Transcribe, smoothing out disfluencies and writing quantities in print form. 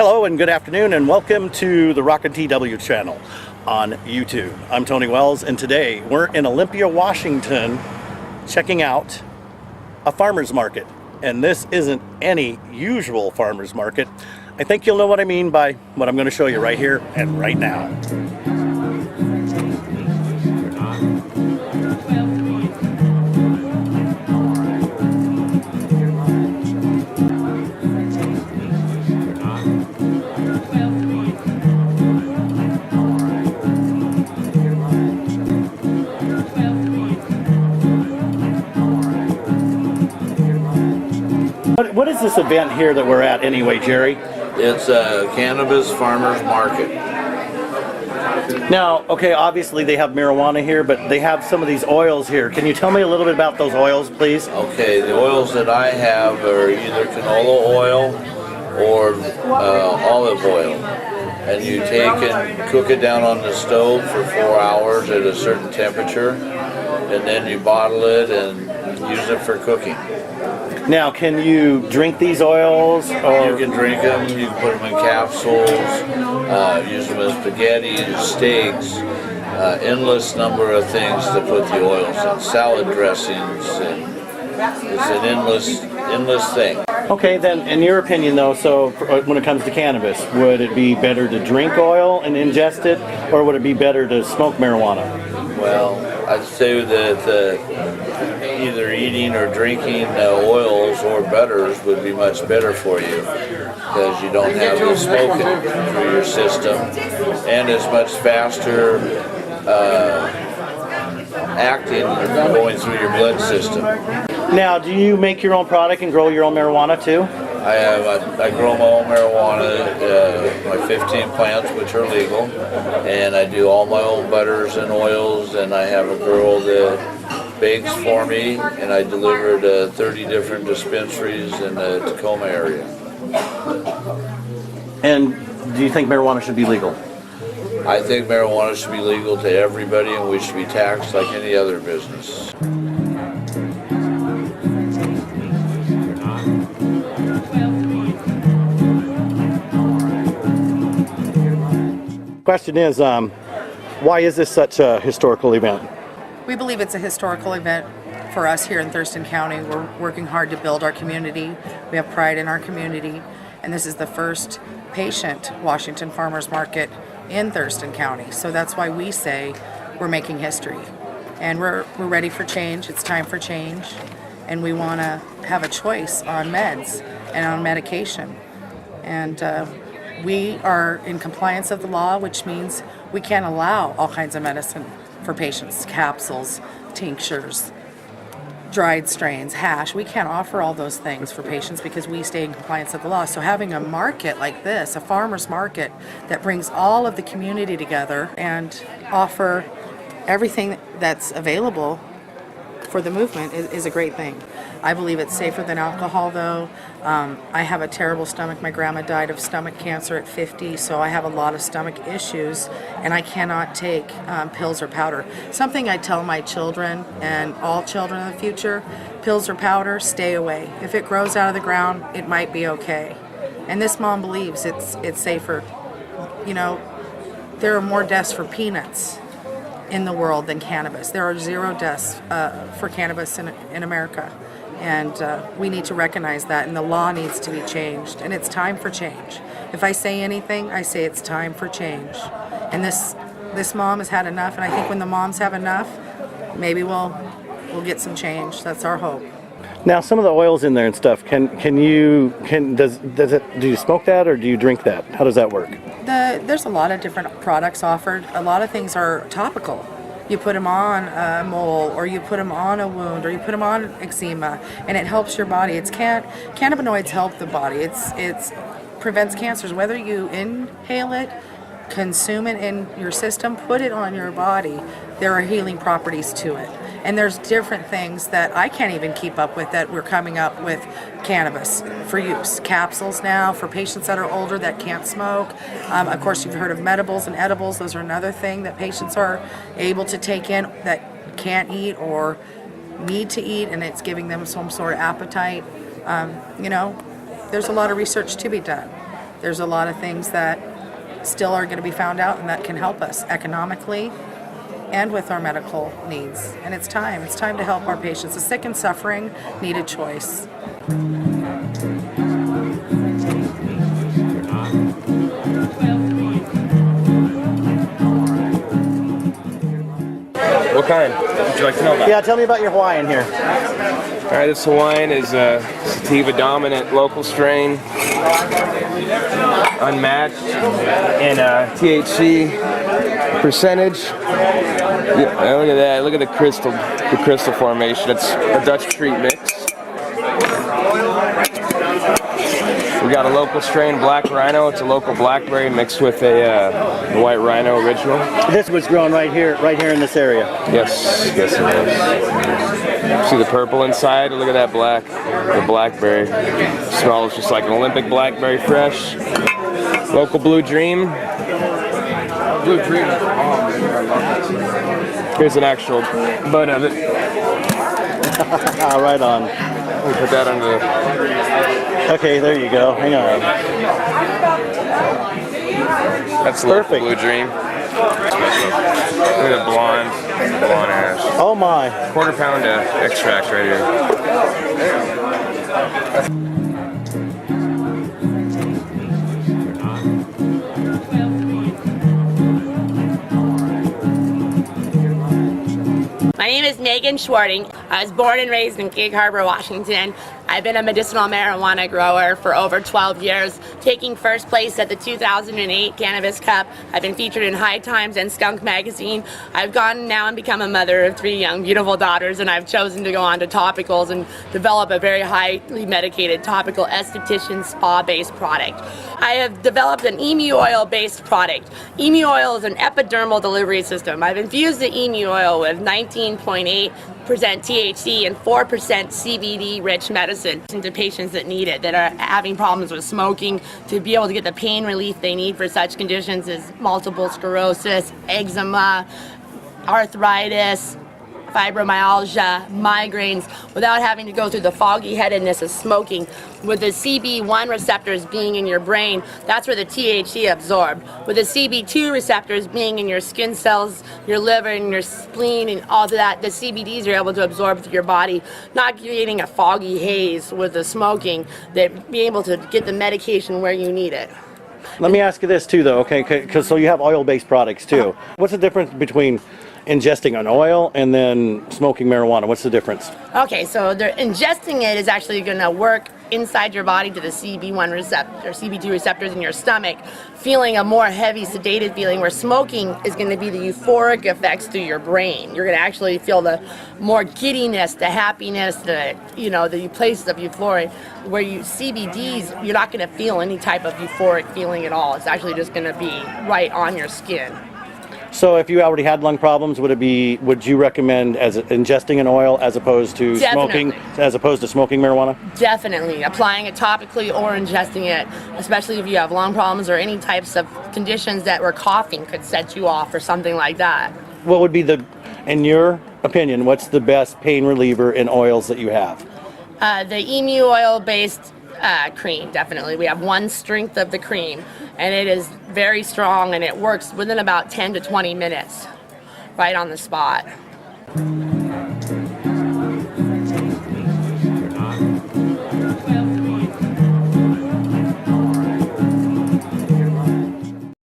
Hello and good afternoon and welcome to the Rockin' TW channel on YouTube. I'm Tony Wells and today we're in Olympia, Washington checking out a farmer's market. And this isn't any usual farmer's market. I think you'll know what I mean by what I'm going to show you right here and right now. What is this event here that we're at anyway, Jerry? It's a cannabis farmer's market. Now, okay, obviously they have marijuana here, but they have some of these oils here. Can you tell me a little bit about those oils, please? Okay, the oils that I have are either canola oil or olive oil. And you take and cook it down on the stove for 4 hours at a certain temperature, and then you bottle it and use it for cooking. Now, can you drink these oils? Or? You can drink them, you can put them in capsules, use them as spaghetti and steaks, endless number of things to put the oils in, salad dressings, and it's an endless thing. Okay, then in your opinion though, so when it comes to cannabis, would it be better to drink oil and ingest it, or would it be better to smoke marijuana? Well, I'd say that either eating or drinking oils or butters would be much better for you because you don't have the smoking through your system, and it's much faster acting going through your blood system. Now, do you make your own product and grow your own marijuana too? I grow my own marijuana, my 15 plants, which are legal, and I do all my own butters and oils, and I have a girl that bakes for me, and I deliver to 30 different dispensaries in the Tacoma area. And do you think marijuana should be legal? I think marijuana should be legal to everybody, and we should be taxed like any other business. Question is, why is this such a historical event? We believe it's a historical event for us here in Thurston County. We're working hard to build our community. We have pride in our community, and this is the first patient Washington Farmers Market in Thurston County. So that's why we say we're making history, and we're ready for change. It's time for change, and we want to have a choice on meds and on medication. And we are in compliance of the law, which means we can't allow all kinds of medicine for patients, capsules, tinctures, dried strains, hash. We can't offer all those things for patients because we stay in compliance of the law. So having a market like this, a farmer's market that brings all of the community together and offer everything that's available for the movement is a great thing. I believe it's safer than alcohol though. I have a terrible stomach. My grandma died of stomach cancer at 50, so I have a lot of stomach issues, and I cannot take pills or powder. Something I tell my children and all children in the future, pills or powder, stay away. If it grows out of the ground, it might be okay. And this mom believes it's safer. You know, there are more deaths for peanuts in the world than cannabis. There are 0 deaths for cannabis in America. And we need to recognize that, and the law needs to be changed, and it's time for change. If I say anything, I say it's time for change. And this mom has had enough, and I think when the moms have enough, maybe we'll get some change. That's our hope. Now, some of the oils in there and stuff, do you smoke that or do you drink that? How does that work? There's a lot of different products offered. A lot of things are topical. You put them on a mole, or you put them on a wound, or you put them on eczema, and it helps your body. Cannabinoids help the body. It prevents cancers. Whether you inhale it, consume it in your system, put it on your body, there are healing properties to it. And there's different things that I can't even keep up with that we're coming up with cannabis for use. Capsules now for patients that are older that can't smoke. Of course, you've heard of medibles and edibles. Those are another thing that patients are able to take in that can't eat or need to eat, and it's giving them some sort of appetite. There's a lot of research to be done. There's a lot of things that still are going to be found out and that can help us economically and with our medical needs. And it's time to help our patients. The sick and suffering need a choice. What kind would you like to know about? Yeah, tell me about your Hawaiian here. All right, this Hawaiian is a sativa dominant local strain, unmatched in THC percentage. Yeah, look at that! Look at the crystal formation. It's a Dutch treat mix. We got a local strain, Black Rhino. It's a local blackberry mixed with a white rhino original. This was grown right here in this area. Yes, it is. See the purple inside? Look at that black, the blackberry. Smells just like an Olympic blackberry fresh. Local Blue Dream. Blue Dream. Here's an actual bud of it. Right on. We put that under the... Okay, there you go. Hang on. That's Perfect. Blue Dream. Look at the blonde ash. Oh my. Quarter pound extract right here. My name is Megan Schwarting. I was born and raised in Gig Harbor, Washington. I've been a medicinal marijuana grower for over 12 years, taking first place at the 2008 Cannabis Cup. I've been featured in High Times and Skunk Magazine. I've gone now and become a mother of 3 young, beautiful daughters, and I've chosen to go on to topicals and develop a very highly medicated topical esthetician spa-based product. I have developed an emu oil-based product. Emu oil is an epidermal delivery system. I've infused the emu oil with 19.8% THC and 4% CBD-rich medicine to patients that need it, that are having problems with smoking, to be able to get the pain relief they need for such conditions as multiple sclerosis, eczema, arthritis, fibromyalgia, migraines, without having to go through the foggy headedness of smoking. With the CB1 receptors being in your brain, that's where the THC absorbed. With the CB2 receptors being in your skin cells, your liver and your spleen and all of that, the CBDs are able to absorb through your body, not creating a foggy haze with the smoking, that be able to get the medication where you need it. Let me ask you this too though, okay, because so you have oil-based products too. What's the difference between ingesting an oil and then smoking marijuana? What's the difference? Okay, so ingesting it is actually going to work inside your body to the CB1 receptor, CB2 receptors in your stomach, feeling a more heavy, sedated feeling, where smoking is going to be the euphoric effects through your brain. You're going to actually feel the more giddiness, the happiness, the places of euphoria. Where CBDs, you're not going to feel any type of euphoric feeling at all. It's actually just going to be right on your skin. So if you already had lung problems, would you recommend as ingesting an oil as opposed to smoking marijuana? Definitely. Applying it topically or ingesting it, especially if you have lung problems or any types of conditions where coughing could set you off or something like that. What would be in your opinion, what's the best pain reliever in oils that you have? The emu oil-based cream, definitely. We have one strength of the cream, and it is very strong, and it works within about 10 to 20 minutes, right on the spot.